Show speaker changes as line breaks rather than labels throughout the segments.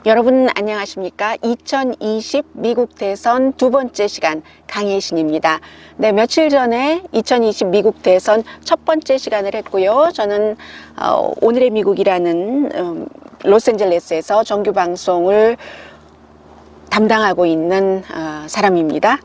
여러분 안녕하십니까? 2020 미국 대선 두 번째 시간 강혜신입니다. 네, 며칠 전에 2020 미국 대선 첫 번째 시간을 했고요. 저는 오늘의 미국이라는 로스앤젤레스에서 정규 방송을 담당하고 있는 사람입니다.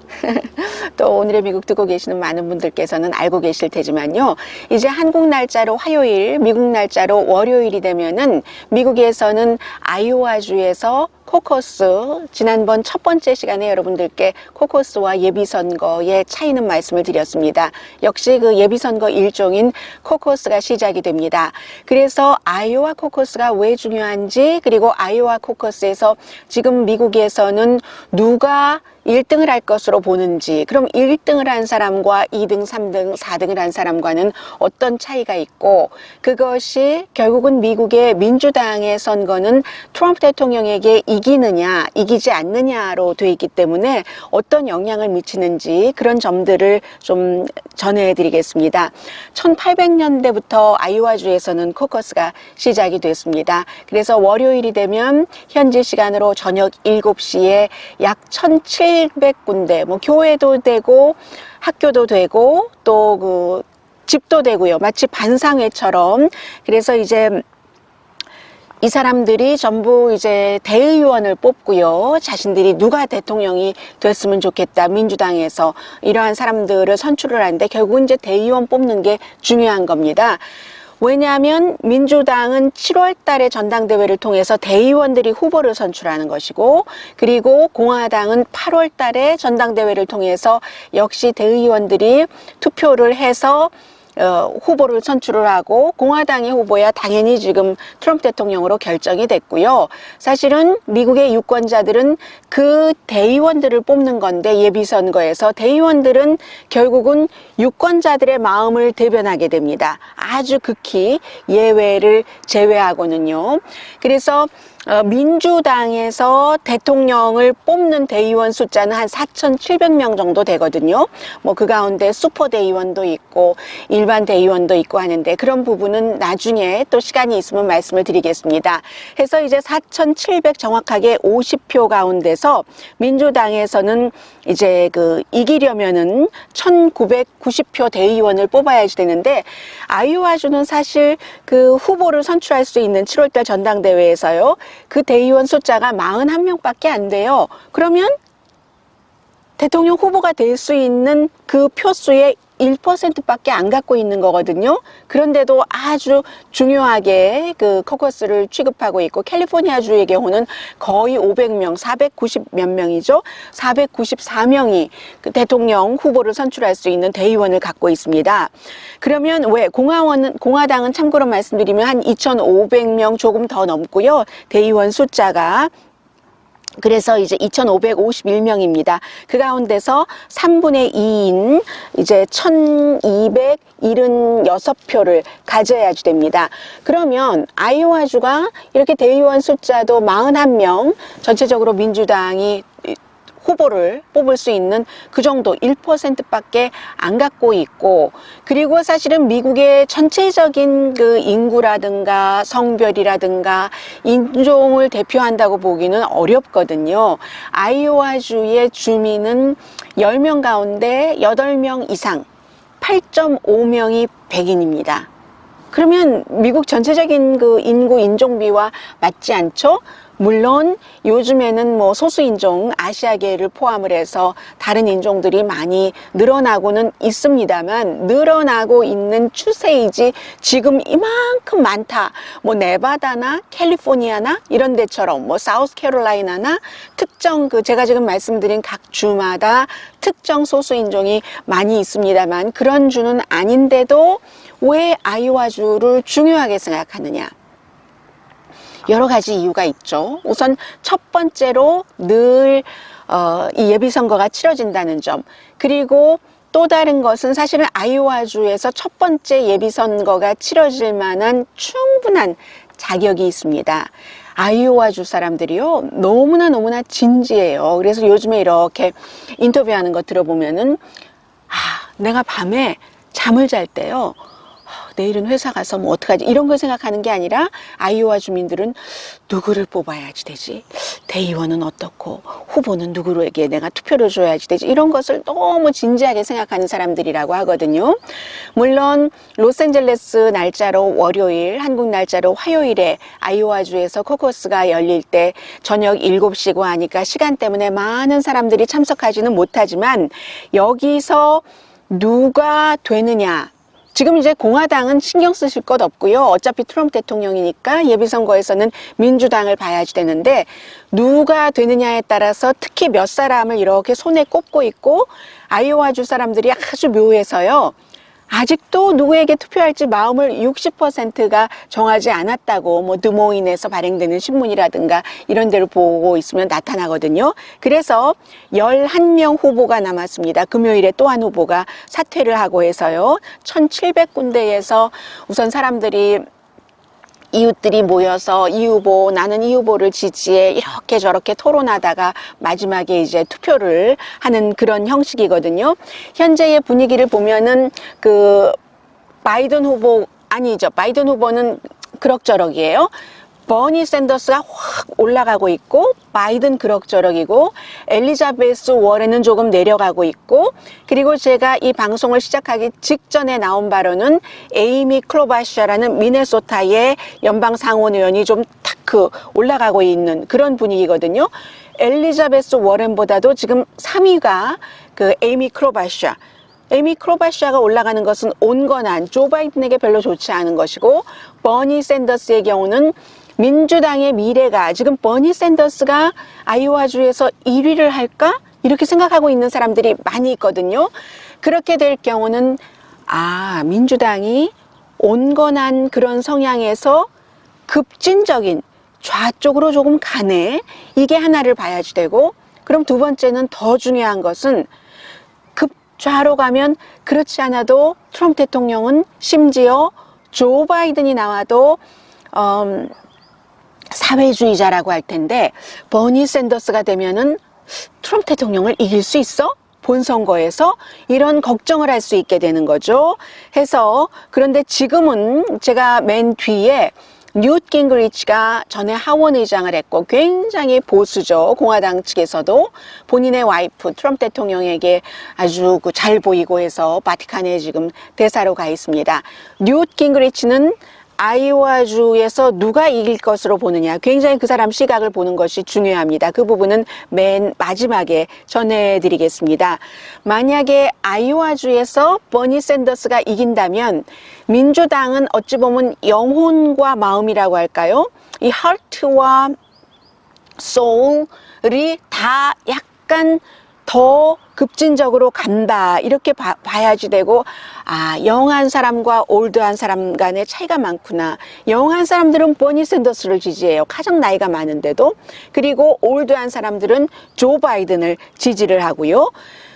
또 오늘의 미국 듣고 계시는 많은 분들께서는 알고 계실 테지만요. 이제 한국 날짜로 화요일, 미국 날짜로 월요일이 되면은 미국에서는 아이오와주에서 코커스, 지난번 첫 번째 시간에 여러분들께 코커스와 예비선거의 차이는 말씀을 드렸습니다. 역시 그 예비선거 일종인 코커스가 시작이 됩니다. 그래서 아이오와 코커스가 왜 중요한지, 그리고 아이오와 코커스에서 지금 미국에서는 누가 1등을 할 것으로 보는지, 그럼 1등을 한 사람과 2등, 3등, 4등을 한 사람과는 어떤 차이가 있고, 그것이 결국은 미국의 민주당의 선거는 트럼프 대통령에게 이기느냐, 이기지 않느냐로 돼 있기 때문에 어떤 영향을 미치는지 그런 점들을 좀 전해드리겠습니다. 1800년대부터 아이오와주에서는 코커스가 시작이 됐습니다. 그래서 월요일이 되면 현지 시간으로 저녁 7시에 약 1700군데, 뭐 교회도 되고 학교도 되고 또 그 집도 되고요. 마치 반상회처럼. 그래서 이제 이 사람들이 전부 이제 대의원을 뽑고요. 자신들이 누가 대통령이 됐으면 좋겠다. 민주당에서 이러한 사람들을 선출을 하는데 결국은 이제 대의원 뽑는 게 중요한 겁니다. 왜냐하면 민주당은 7월 달에 전당대회를 통해서 대의원들이 후보를 선출하는 것이고, 그리고 공화당은 8월 달에 전당대회를 통해서 역시 대의원들이 투표를 해서 후보를 선출을 하고, 공화당의 후보야 당연히 지금 트럼프 대통령으로 결정이 됐고요. 사실은 미국의 유권자들은 그 대의원들을 뽑는 건데, 예비선거에서 대의원들은 결국은 유권자들의 마음을 대변하게 됩니다. 아주 극히 예외를 제외하고는요. 그래서 민주당에서 대통령을 뽑는 대의원 숫자는 한 4,700명 정도 되거든요. 뭐 그 가운데 슈퍼 대의원도 있고 일반 대의원도 있고 하는데, 그런 부분은 나중에 또 시간이 있으면 말씀을 드리겠습니다. 해서 이제 4,700 정확하게 50표 가운데서 민주당에서는 이제 이기려면은 1,990표 대의원을 뽑아야지 되는데, 아이오와주는 사실 그 후보를 선출할 수 있는 7월달 전당대회에서요, 그 대의원 숫자가 41명밖에 안 돼요. 그러면 대통령 후보가 될 수 있는 그 표수의 1%밖에 안 갖고 있는 거거든요. 그런데도 아주 중요하게 그 코커스를 취급하고 있고, 캘리포니아주의 경우는 거의 500명, 490 몇 명이죠. 494명이 그 대통령 후보를 선출할 수 있는 대의원을 갖고 있습니다. 그러면 왜 공화당은 참고로 말씀드리면 한 2,500명 조금 더 넘고요. 대의원 숫자가. 그래서 이제 2,551명입니다. 그 가운데서 3분의 2인 이제 1,276표를 가져야지 됩니다. 그러면 아이오와주가 이렇게 대의원 숫자도 41명, 전체적으로 민주당이 후보를 뽑을 수 있는 그 정도 1%밖에 안 갖고 있고, 그리고 사실은 미국의 전체적인 그 인구라든가 성별이라든가 인종을 대표한다고 보기는 어렵거든요. 아이오와주의 주민은 10명 가운데 8명 이상, 8.5명이 백인입니다. 그러면 미국 전체적인 그 인구 인종비와 맞지 않죠? 물론 요즘에는 뭐 소수인종, 아시아계를 포함을 해서 다른 인종들이 많이 늘어나고는 있습니다만, 늘어나고 있는 추세이지 지금 이만큼 많다, 뭐 네바다나 캘리포니아나 이런 데처럼, 뭐 사우스캐롤라이나나 특정 제가 지금 말씀드린 각 주마다 특정 소수인종이 많이 있습니다만, 그런 주는 아닌데도 왜 아이오와주를 중요하게 생각하느냐? 여러 가지 이유가 있죠. 우선 첫 번째로 늘 이 예비선거가 치러진다는 점, 그리고 또 다른 것은 사실은 아이오와주에서 첫 번째 예비선거가 치러질 만한 충분한 자격이 있습니다. 아이오와주 사람들이요, 너무나 진지해요. 그래서 요즘에 이렇게 인터뷰하는 거 들어보면은, 내가 밤에 잠을 잘 때요, 내일은 회사 가서 뭐 어떡하지 이런 걸 생각하는 게 아니라 아이오와 주민들은 누구를 뽑아야지 되지, 대의원은 어떻고 후보는 누구에게 내가 투표를 줘야지 되지, 이런 것을 너무 진지하게 생각하는 사람들이라고 하거든요. 물론 로스앤젤레스 날짜로 월요일, 한국 날짜로 화요일에 아이오와주에서 코커스가 열릴 때 저녁 7시고 하니까 시간 때문에 많은 사람들이 참석하지는 못하지만 여기서 누가 되느냐, 지금 이제 공화당은 신경 쓰실 것 없고요. 어차피 트럼프 대통령이니까 예비선거에서는 민주당을 봐야지 되는데 누가 되느냐에 따라서 특히 몇 사람을 이렇게 손에 꼽고 있고 아이오와주 사람들이 아주 묘해서요. 아직도 누구에게 투표할지 마음을 60%가 정하지 않았다고 뭐 드모인에서 발행되는 신문이라든가 이런 데를 보고 있으면 나타나거든요. 그래서 11명 후보가 남았습니다. 금요일에 또 한 후보가 사퇴를 하고 해서요. 1700군데에서 우선 사람들이 이웃들이 모여서 이 후보, 나는 이 후보를 지지해 이렇게 저렇게 토론하다가 마지막에 이제 투표를 하는 그런 형식이거든요. 현재의 분위기를 보면은 바이든 후보 아니죠. 바이든 후보는 그럭저럭이에요. 버니 샌더스가 확 올라가고 있고 바이든 그럭저럭이고 엘리자베스 워렌은 조금 내려가고 있고, 그리고 제가 이 방송을 시작하기 직전에 나온 바로는 에이미 클로바시아라는 미네소타의 연방 상원 의원이 좀 탁 올라가고 있는 그런 분위기거든요. 엘리자베스 워렌보다도 지금 3위가 에이미 클로바시아. 에이미 클로바시아가 올라가는 것은 온건한 조 바이든에게 별로 좋지 않은 것이고, 버니 샌더스의 경우는 민주당의 미래가, 지금 버니 샌더스가 아이오와주에서 1위를 할까? 이렇게 생각하고 있는 사람들이 많이 있거든요. 그렇게 될 경우는 민주당이 온건한 그런 성향에서 급진적인 좌쪽으로 조금 가네. 이게 하나를 봐야지 되고, 그럼 두 번째는 더 중요한 것은 급좌로 가면 그렇지 않아도 트럼프 대통령은 심지어 조 바이든이 나와도 사회주의자라고 할 텐데 버니 샌더스가 되면은 트럼프 대통령을 이길 수 있어? 본선거에서? 이런 걱정을 할 수 있게 되는 거죠. 해서 그런데 지금은 제가 맨 뒤에 뉴트 깅그리치가 전에 하원 의장을 했고 굉장히 보수죠. 공화당 측에서도 본인의 와이프 트럼프 대통령에게 아주 잘 보이고 해서 바티칸에 지금 대사로 가 있습니다. 뉴트 깅그리치는 아이오와주에서 누가 이길 것으로 보느냐, 굉장히 그 사람 시각을 보는 것이 중요합니다. 그 부분은 맨 마지막에 전해드리겠습니다. 만약에 아이오와주에서 버니 샌더스가 이긴다면 민주당은 어찌 보면 영혼과 마음이라고 할까요? 이 하트와 소울이 다 약간 더 급진적으로 간다, 이렇게 봐야지 되고, 영한 사람과 올드한 사람 간의 차이가 많구나. 영한 사람들은 버니 샌더스를 지지해요. 가장 나이가 많은데도. 그리고 올드한 사람들은 조 바이든을 지지를 하고요.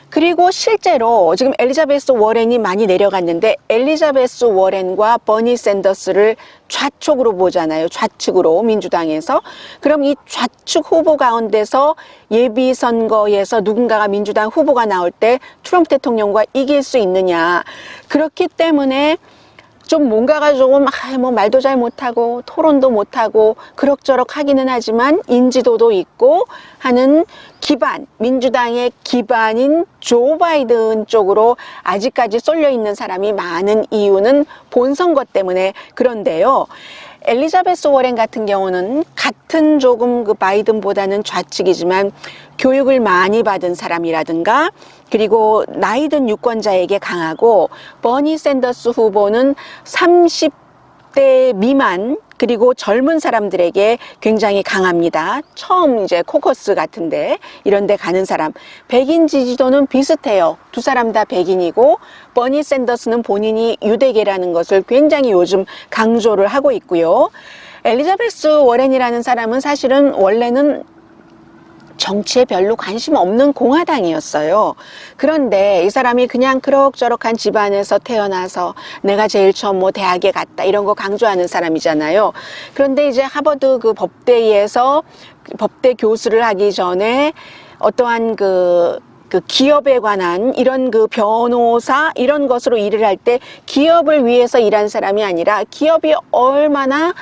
그리고 실제로 지금 엘리자베스 워렌이 많이 내려갔는데 엘리자베스 워렌과 버니 샌더스를 좌쪽으로 보잖아요. 좌측으로 민주당에서. 그럼 이 좌측 후보 가운데서 예비선거에서 누군가가 민주당 후보가 나올 때 트럼프 대통령과 이길 수 있느냐. 그렇기 때문에 좀 뭔가가 조금 말도 잘 못하고 토론도 못하고 그럭저럭 하기는 하지만 인지도도 있고 하는 기반, 민주당의 기반인 조 바이든 쪽으로 아직까지 쏠려 있는 사람이 많은 이유는 본선거 때문에 그런데요. 엘리자베스 워렌 같은 경우는 같은 조금 바이든보다는 좌측이지만 교육을 많이 받은 사람이라든가 그리고 나이든 유권자에게 강하고, 버니 샌더스 후보는 30대 미만 그리고 젊은 사람들에게 굉장히 강합니다. 처음 이제 코커스 같은데 이런 데 가는 사람. 백인 지지도는 비슷해요. 두 사람 다 백인이고, 버니 샌더스는 본인이 유대계라는 것을 굉장히 요즘 강조를 하고 있고요. 엘리자베스 워렌이라는 사람은 사실은 원래는 정치에 별로 관심 없는 공화당이었어요. 그런데 이 사람이 그냥 그럭저럭한 집안에서 태어나서 내가 제일 처음 대학에 갔다 이런 거 강조하는 사람이잖아요. 그런데 이제 하버드 법대에서 법대 교수를 하기 전에 어떠한 그 기업에 관한 이런 그 변호사 이런 것으로 일을 할 때 기업을 위해서 일한 사람이 아니라 기업이 얼마나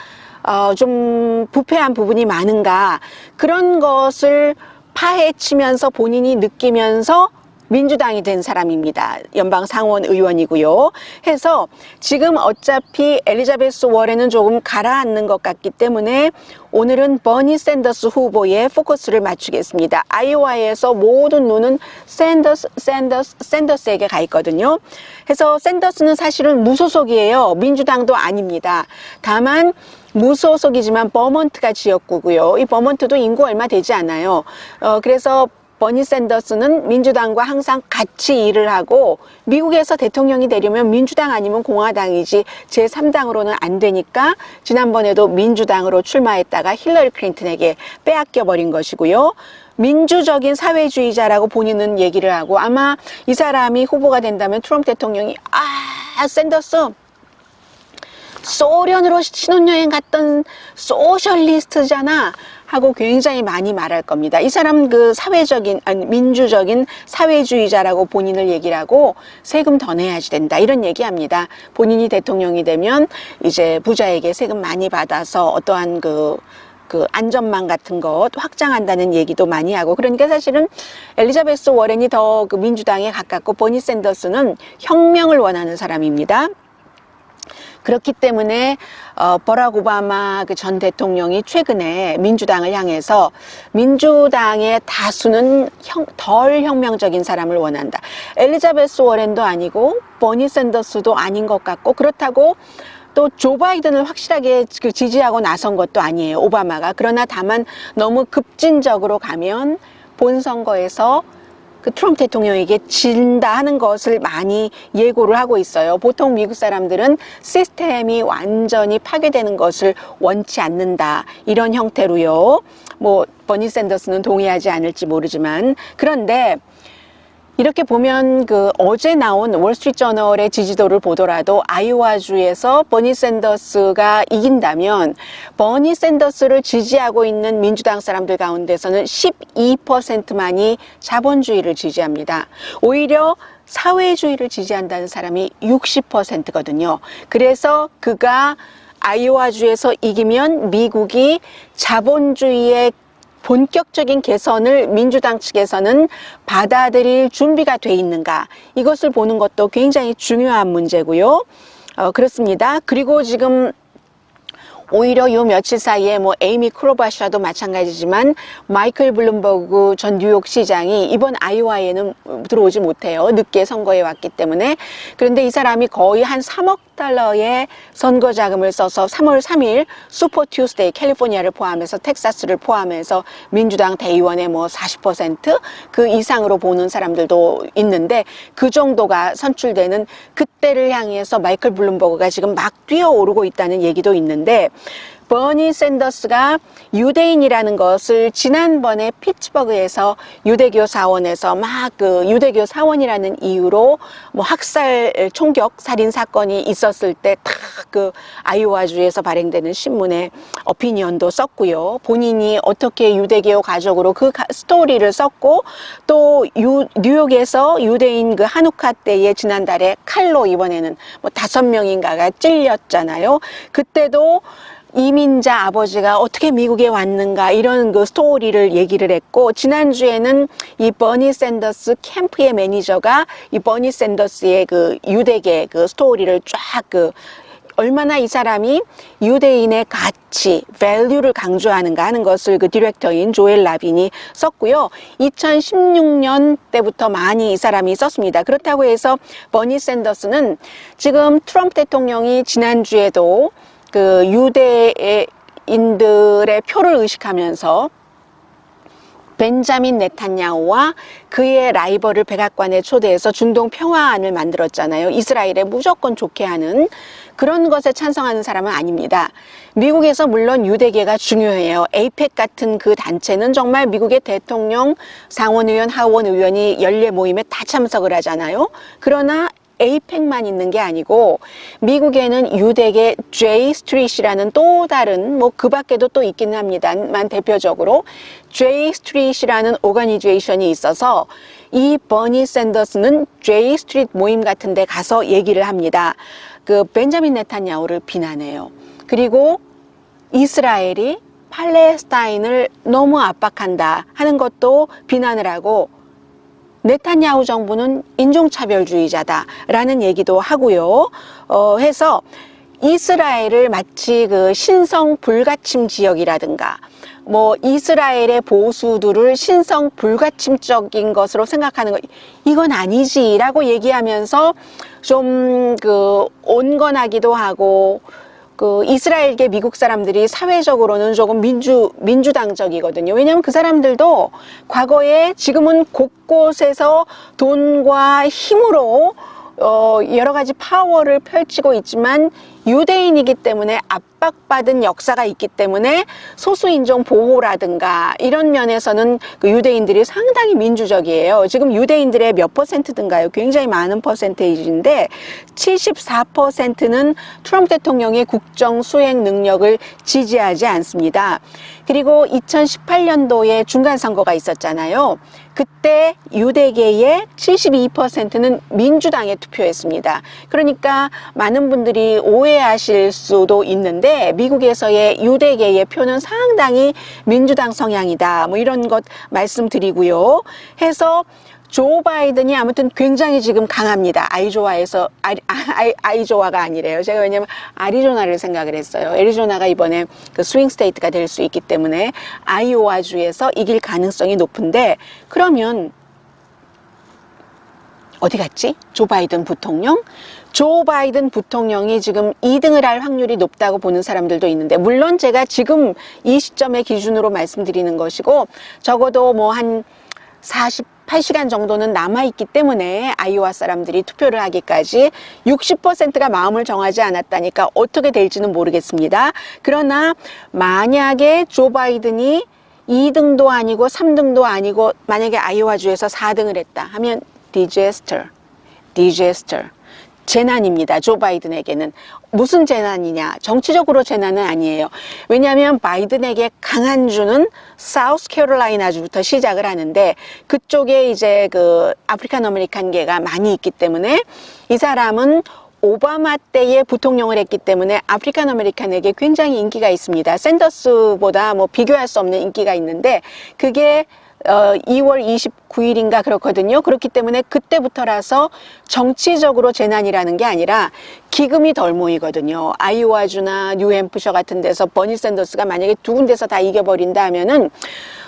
좀 부패한 부분이 많은가 그런 것을 파헤치면서 본인이 느끼면서 민주당이 된 사람입니다. 연방 상원 의원이고요. 해서 지금 어차피 엘리자베스 워렌은 조금 가라앉는 것 같기 때문에 오늘은 버니 샌더스 후보에 포커스를 맞추겠습니다. 아이오와에서 모든 눈은 샌더스에게 가 있거든요. 해서 샌더스는 사실은 무소속이에요. 민주당도 아닙니다. 다만 무소속이지만 버몬트가 지역구고요. 이 버몬트도 인구 얼마 되지 않아요. 그래서 버니 샌더스는 민주당과 항상 같이 일을 하고 미국에서 대통령이 되려면 민주당 아니면 공화당이지 제3당으로는 안 되니까 지난번에도 민주당으로 출마했다가 힐러리 클린턴에게 빼앗겨 버린 것이고요. 민주적인 사회주의자라고 본인은 얘기를 하고 아마 이 사람이 후보가 된다면 트럼프 대통령이 샌더스 소련으로 신혼여행 갔던 소셜리스트잖아 하고 굉장히 많이 말할 겁니다. 이 사람 그 민주적인 사회주의자라고 본인을 얘기를 하고 세금 더 내야지 된다 이런 얘기합니다. 본인이 대통령이 되면 이제 부자에게 세금 많이 받아서 어떠한 그 안전망 같은 것 확장한다는 얘기도 많이 하고 그러니까 사실은 엘리자베스 워렌이 더 그 민주당에 가깝고 버니 샌더스는 혁명을 원하는 사람입니다. 그렇기 때문에 버락 오바마 그 전 대통령이 최근에 민주당을 향해서 민주당의 다수는 덜 혁명적인 사람을 원한다. 엘리자베스 워렌도 아니고 버니 샌더스도 아닌 것 같고 그렇다고 또 조 바이든을 확실하게 지지하고 나선 것도 아니에요. 오바마가. 그러나 다만 너무 급진적으로 가면 본선거에서 그 트럼프 대통령에게 진다 하는 것을 많이 예고를 하고 있어요. 보통 미국 사람들은 시스템이 완전히 파괴되는 것을 원치 않는다. 이런 형태로요. 뭐 버니 샌더스는 동의하지 않을지 모르지만 그런데 이렇게 보면 그 어제 나온 월스트리트저널의 지지도를 보더라도 아이오와주에서 버니 샌더스가 이긴다면 버니 샌더스를 지지하고 있는 민주당 사람들 가운데서는 12%만이 자본주의를 지지합니다. 오히려 사회주의를 지지한다는 사람이 60%거든요. 그래서 그가 아이오와주에서 이기면 미국이 자본주의의 본격적인 개선을 민주당 측에서는 받아들일 준비가 돼 있는가 이것을 보는 것도 굉장히 중요한 문제고요. 그렇습니다. 그리고 지금 오히려 요 며칠 사이에 뭐 에이미 클로바샤도 마찬가지지만 마이클 블룸버그 전 뉴욕 시장이 이번 아이오와에는 들어오지 못해요. 늦게 선거에 왔기 때문에. 그런데 이 사람이 거의 한 3억 달러의 선거 자금을 써서 3월 3일 슈퍼 튜스데이 캘리포니아를 포함해서 텍사스를 포함해서 민주당 대의원의 뭐 40% 그 이상으로 보는 사람들도 있는데 그 정도가 선출되는 그때를 향해서 마이클 블룸버그가 지금 막 뛰어오르고 있다는 얘기도 있는데 버니 샌더스가 유대인이라는 것을 지난번에 피츠버그에서 유대교 사원에서 막 그 유대교 사원이라는 이유로 뭐 학살 총격 살인 사건이 있었을 때 딱 그 아이오와주에서 발행되는 신문에 오피니언도 썼고요. 본인이 어떻게 유대교 가족으로 그 스토리를 썼고 또 뉴욕에서 유대인 그 한우카 때에 지난달에 칼로 이번에는 뭐 5명인가가 찔렸잖아요. 그때도 이민자 아버지가 어떻게 미국에 왔는가 이런 그 스토리를 얘기를 했고 지난주에는 이 버니 샌더스 캠프의 매니저가 이 버니 샌더스의 그 유대계 그 스토리를 쫙 그 얼마나 이 사람이 유대인의 가치, 밸류를 강조하는가 하는 것을 그 디렉터인 조엘 라빈이 썼고요. 2016년 때부터 많이 이 사람이 썼습니다. 그렇다고 해서 버니 샌더스는 지금 트럼프 대통령이 지난주에도 그 유대인들의 표를 의식하면서 벤자민 네탄야후와 그의 라이벌을 백악관에 초대해서 중동 평화안을 만들었잖아요. 이스라엘에 무조건 좋게 하는 그런 것에 찬성하는 사람은 아닙니다. 미국에서 물론 유대계가 중요해요. 에이펙 같은 그 단체는 정말 미국의 대통령, 상원의원, 하원의원이 연례 모임에 다 참석을 하잖아요. 그러나 에이펙만 있는 게 아니고 미국에는 유대계 J 스트릿이라는 또 다른 뭐 그 밖에도 또 있기는 합니다만 대표적으로 J 스트릿이라는 오거니제이션이 있어서 이 버니 샌더스는 J 스트릿 모임 같은 데 가서 얘기를 합니다. 그 벤자민 네탄야후를 비난해요. 그리고 이스라엘이 팔레스타인을 너무 압박한다 하는 것도 비난을 하고 네탄야후 정부는 인종차별주의자다라는 얘기도 하고요. 해서 이스라엘을 마치 그 신성 불가침 지역이라든가 뭐 이스라엘의 보수들을 신성 불가침적인 것으로 생각하는 거 이건 아니지라고 얘기하면서 좀 그 온건하기도 하고 그 이스라엘계 미국 사람들이 사회적으로는 조금 민주당적이거든요. 왜냐하면 그 사람들도 과거에 지금은 곳곳에서 돈과 힘으로 여러 가지 파워를 펼치고 있지만 유대인이기 때문에 압박받은 역사가 있기 때문에 소수인종 보호라든가 이런 면에서는 그 유대인들이 상당히 민주적이에요. 지금 유대인들의 몇 퍼센트든가요? 굉장히 많은 퍼센테이지인데 74%는 트럼프 대통령의 국정 수행 능력을 지지하지 않습니다. 그리고 2018년도에 중간선거가 있었잖아요. 그때 유대계의 72%는 민주당에 투표했습니다. 그러니까 많은 분들이 오해하실 수도 있는데 미국에서의 유대계의 표는 상당히 민주당 성향이다. 뭐 이런 것 말씀드리고요. 해서 조 바이든이 아무튼 굉장히 지금 강합니다. 아이조아가 아니래요. 제가 왜냐면 아리조나를 생각을 했어요. 애리조나가 이번에 그 스윙 스테이트가 될 수 있기 때문에 아이오와주에서 이길 가능성이 높은데 그러면 어디 갔지? 조 바이든 부통령? 조 바이든 부통령이 지금 2등을 할 확률이 높다고 보는 사람들도 있는데 물론 제가 지금 이 시점의 기준으로 말씀드리는 것이고 적어도 뭐 한 48시간 정도는 남아있기 때문에 아이오와 사람들이 투표를 하기까지 60%가 마음을 정하지 않았다니까 어떻게 될지는 모르겠습니다. 그러나 만약에 조 바이든이 2등도 아니고 3등도 아니고 만약에 아이오와주에서 4등을 했다 하면 디제스터 재난입니다. 조 바이든에게는. 무슨 재난이냐? 정치적으로 재난은 아니에요. 왜냐하면 바이든에게 강한 주는 사우스캐롤라이나주부터 시작을 하는데 그쪽에 이제 그 아프리칸 아메리칸계가 많이 있기 때문에 이 사람은 오바마 때에 부통령을 했기 때문에 아프리칸 아메리칸에게 굉장히 인기가 있습니다. 샌더스보다 뭐 비교할 수 없는 인기가 있는데 그게 2월 29일인가 그렇거든요. 그렇기 때문에 그때부터라서 정치적으로 재난이라는 게 아니라 기금이 덜 모이거든요. 아이오와주나 뉴햄프셔 같은 데서 버니 샌더스가 만약에 두 군데서 다 이겨버린다 하면은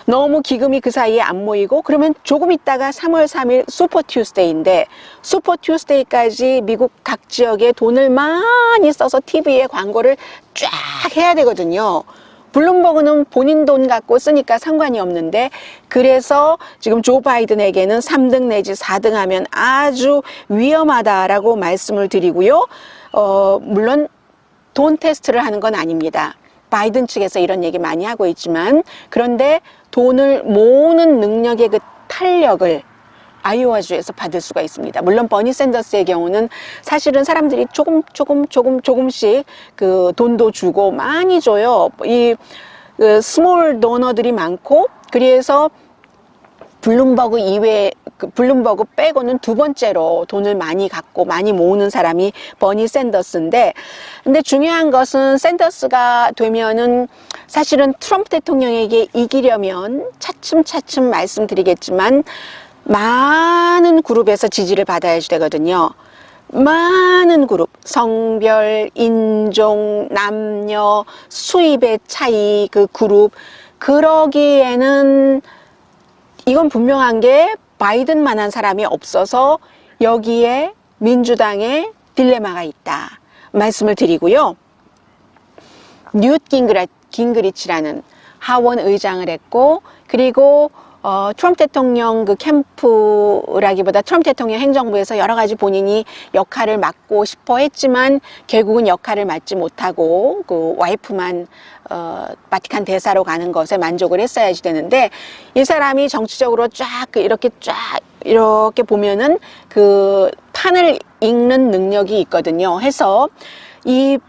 너무 기금이 그 사이에 안 모이고 그러면 조금 있다가 3월 3일 슈퍼 튜스데이인데 슈퍼 튜스데이까지 미국 각 지역에 돈을 많이 써서 TV에 광고를 쫙 해야 되거든요. 블룸버그는 본인 돈 갖고 쓰니까 상관이 없는데 그래서 지금 조 바이든에게는 3등 내지 4등 하면 아주 위험하다라고 말씀을 드리고요. 물론 돈 테스트를 하는 건 아닙니다. 바이든 측에서 이런 얘기 많이 하고 있지만 그런데 돈을 모으는 능력의 그 탄력을 아이오와주에서 받을 수가 있습니다. 물론 버니 샌더스의 경우는 사실은 사람들이 조금씩 그 돈도 주고 많이 줘요. 그 스몰 도너들이 많고 그래서 블룸버그 이외에 블룸버그 빼고는 두 번째로 돈을 많이 갖고 많이 모으는 사람이 버니 샌더스인데 근데 중요한 것은 샌더스가 되면은 사실은 트럼프 대통령에게 이기려면 차츰 말씀드리겠지만 많은 그룹에서 지지를 받아야지 되거든요. 많은 그룹, 성별, 인종, 남녀, 수입의 차이, 그 그룹 그러기에는 이건 분명한 게 바이든만한 사람이 없어서 여기에 민주당의 딜레마가 있다 말씀을 드리고요. 뉴트 깅그리치라는 하원 의장을 했고 그리고 트럼프 대통령 그 캠프라기보다 트럼프 대통령 행정부에서 여러 가지 본인이 역할을 맡고 싶어 했지만 결국은 역할을 맡지 못하고 그 와이프만 바티칸 대사로 가는 것에 만족을 했어야지 되는데 이 사람이 정치적으로 이렇게 보면은 그 판을 읽는 능력이 있거든요. 해서 이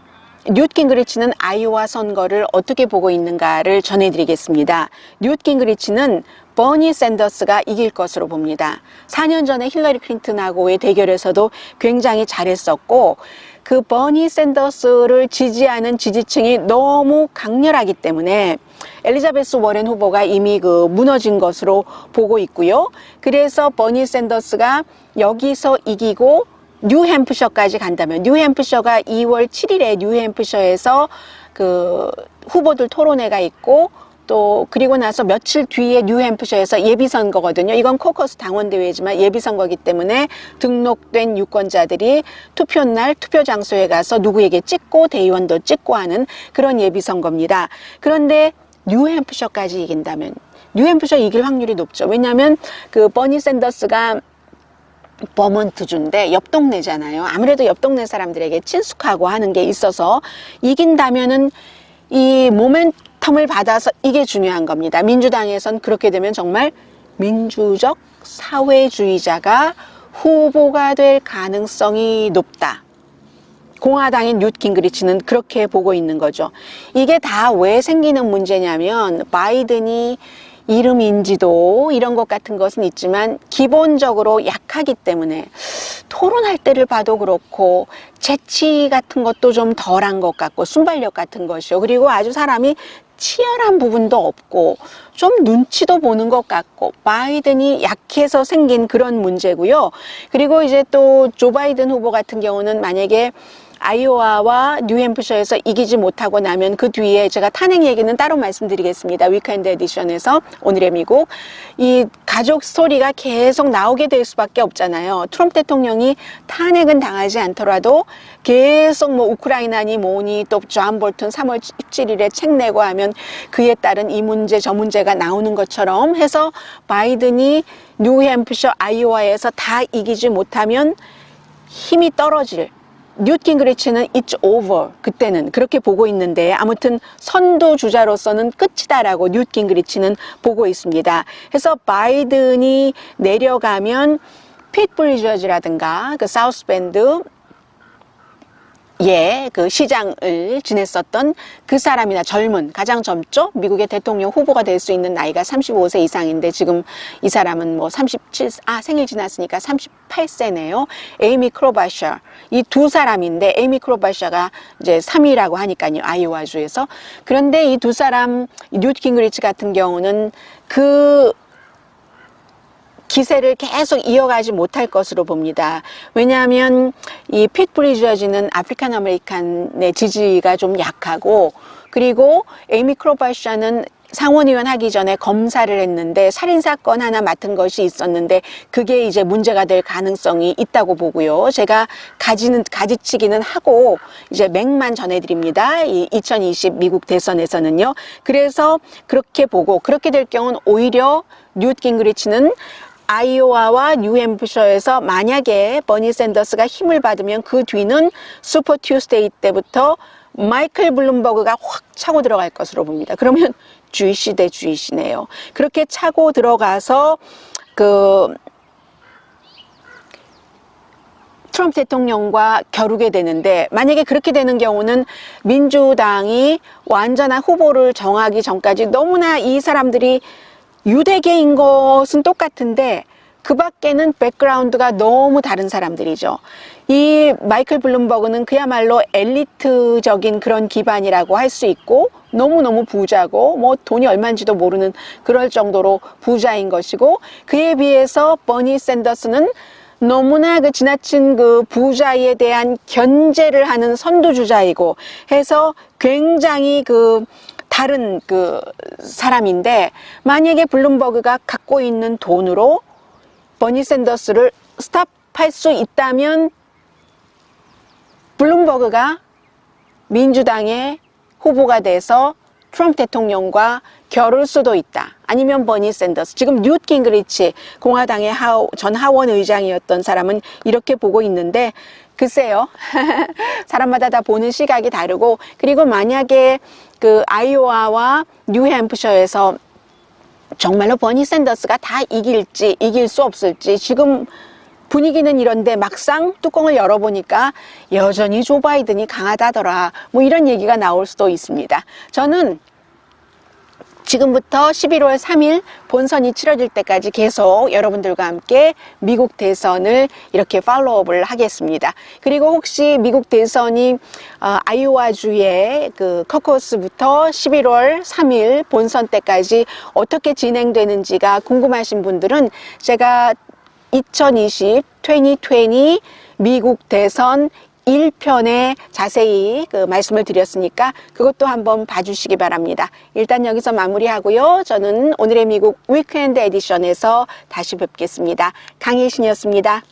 뉴트 깅그리치는 아이오와 선거를 어떻게 보고 있는가를 전해드리겠습니다. 뉴트 깅그리치는 버니 샌더스가 이길 것으로 봅니다. 4년 전에 힐러리 클린턴하고의 대결에서도 굉장히 잘했었고, 그 버니 샌더스를 지지하는 지지층이 너무 강렬하기 때문에 엘리자베스 워렌 후보가 이미 무너진 것으로 보고 있고요. 그래서 버니 샌더스가 여기서 이기고 뉴햄프셔까지 간다면, 뉴햄프셔가 2월 7일에 뉴햄프셔에서 후보들 토론회가 있고, 또 그리고 나서 며칠 뒤에 뉴햄프셔에서 예비선거거든요. 이건 코커스 당원대회지만 예비선거이기 때문에 등록된 유권자들이 투표날 투표 장소에 가서 누구에게 찍고 대의원도 찍고 하는 그런 예비선거입니다. 그런데 뉴햄프셔까지 이긴다면, 뉴햄프셔 이길 확률이 높죠. 왜냐하면 버니 샌더스가 버먼트주인데 옆 동네잖아요. 아무래도 옆 동네 사람들에게 친숙하고 하는 게 있어서 이긴다면은 이 모멘텀을 받아서 이게 중요한 겁니다. 민주당에선 그렇게 되면 정말 민주적 사회주의자가 후보가 될 가능성이 높다. 공화당인 뉴트 깅그리치는 그렇게 보고 있는 거죠. 이게 다 왜 생기는 문제냐면, 바이든이 이름 인지도 이런 것 같은 것은 있지만 기본적으로 약하기 때문에, 토론할 때를 봐도 그렇고 재치 같은 것도 좀 덜한 것 같고 순발력 같은 것이요. 그리고 아주 사람이 치열한 부분도 없고 좀 눈치도 보는 것 같고, 바이든이 약해서 생긴 그런 문제고요. 그리고 이제 또 조 바이든 후보 같은 경우는 만약에 아이오와와 뉴햄프셔에서 이기지 못하고 나면 그 뒤에 제가 탄핵 얘기는 따로 말씀드리겠습니다. 위켄드 에디션에서 오늘의 미국. 이 가족 스토리가 계속 나오게 될 수밖에 없잖아요. 트럼프 대통령이 탄핵은 당하지 않더라도 계속 우크라이나니 뭐니 또 존 볼턴 3월 17일에 책 내고 하면 그에 따른 이 문제 저 문제가 나오는 것처럼 해서 바이든이 뉴햄프셔 아이오와에서 다 이기지 못하면 힘이 떨어질, 뉴트 깅그리치는 it's over, 그때는 그렇게 보고 있는데, 아무튼 선두 주자로서는 끝이다라고 뉴트 깅그리치는 보고 있습니다. 그래서 바이든이 내려가면 피트 부리지어지라든가 사우스밴드 시장을 지냈었던 그 사람이나 가장 젊죠? 미국의 대통령 후보가 될 수 있는 나이가 35세 이상인데 지금 이 사람은 생일 지났으니까 38세네요. 에이미 클로바셔. 이 두 사람인데, 에이미 클로바셔가 이제 3위라고 하니까요, 아이오와주에서. 그런데 이 두 사람, 뉴트 깅그리치 같은 경우는 기세를 계속 이어가지 못할 것으로 봅니다. 왜냐하면 이 피트 부리지어지는 아프리칸 아메리칸의 지지가 좀 약하고, 그리고 에이미 클로바샤는 상원의원 하기 전에 검사를 했는데 살인사건 하나 맡은 것이 있었는데 그게 이제 문제가 될 가능성이 있다고 보고요. 제가 가지치기는 하고 이제 맥만 전해드립니다. 이 2020 미국 대선에서는요. 그래서 그렇게 보고, 그렇게 될 경우는 오히려 뉴트 깅그리치는 아이오와와 뉴햄프셔에서 만약에 버니 샌더스가 힘을 받으면 그 뒤는 슈퍼 튜스데이 때부터 마이클 블룸버그가 확 차고 들어갈 것으로 봅니다. 그러면 주이시 대 주이시네요. 그렇게 차고 들어가서 트럼프 대통령과 겨루게 되는데, 만약에 그렇게 되는 경우는 민주당이 완전한 후보를 정하기 전까지 너무나 이 사람들이 유대계인 것은 똑같은데 그 밖에는 백그라운드가 너무 다른 사람들이죠. 이 마이클 블룸버그는 그야말로 엘리트적인 그런 기반이라고 할 수 있고, 너무너무 부자고 돈이 얼마인지도 모르는 그럴 정도로 부자인 것이고, 그에 비해서 버니 샌더스는 너무나 지나친 부자에 대한 견제를 하는 선두주자이고 해서 굉장히 다른 사람인데, 만약에 블룸버그가 갖고 있는 돈으로 버니 샌더스를 스탑할 수 있다면 블룸버그가 민주당의 후보가 돼서 트럼프 대통령과 겨룰 수도 있다. 아니면 버니 샌더스. 지금 뉴트 깅그리치, 공화당의 전 하원 의장이었던 사람은 이렇게 보고 있는데, 글쎄요. 사람마다 다 보는 시각이 다르고, 그리고 만약에 아이오와와 분위기는 이런데 막상 뚜껑을 열어보니까 여전히 조 바이든이 강하다더라. 뭐 이런 얘기가 나올 수도 있습니다. 저는 지금부터 11월 3일 본선이 치러질 때까지 계속 여러분들과 함께 미국 대선을 이렇게 팔로우업을 하겠습니다. 그리고 혹시 미국 대선이 아이오와주의 그 커커스부터 11월 3일 본선 때까지 어떻게 진행되는지가 궁금하신 분들은 제가 2020 미국 대선 1편에 자세히 그 말씀을 드렸으니까 그것도 한번 봐주시기 바랍니다. 일단 여기서 마무리하고요. 저는 오늘의 미국 위크엔드 에디션에서 다시 뵙겠습니다. 강혜신이었습니다.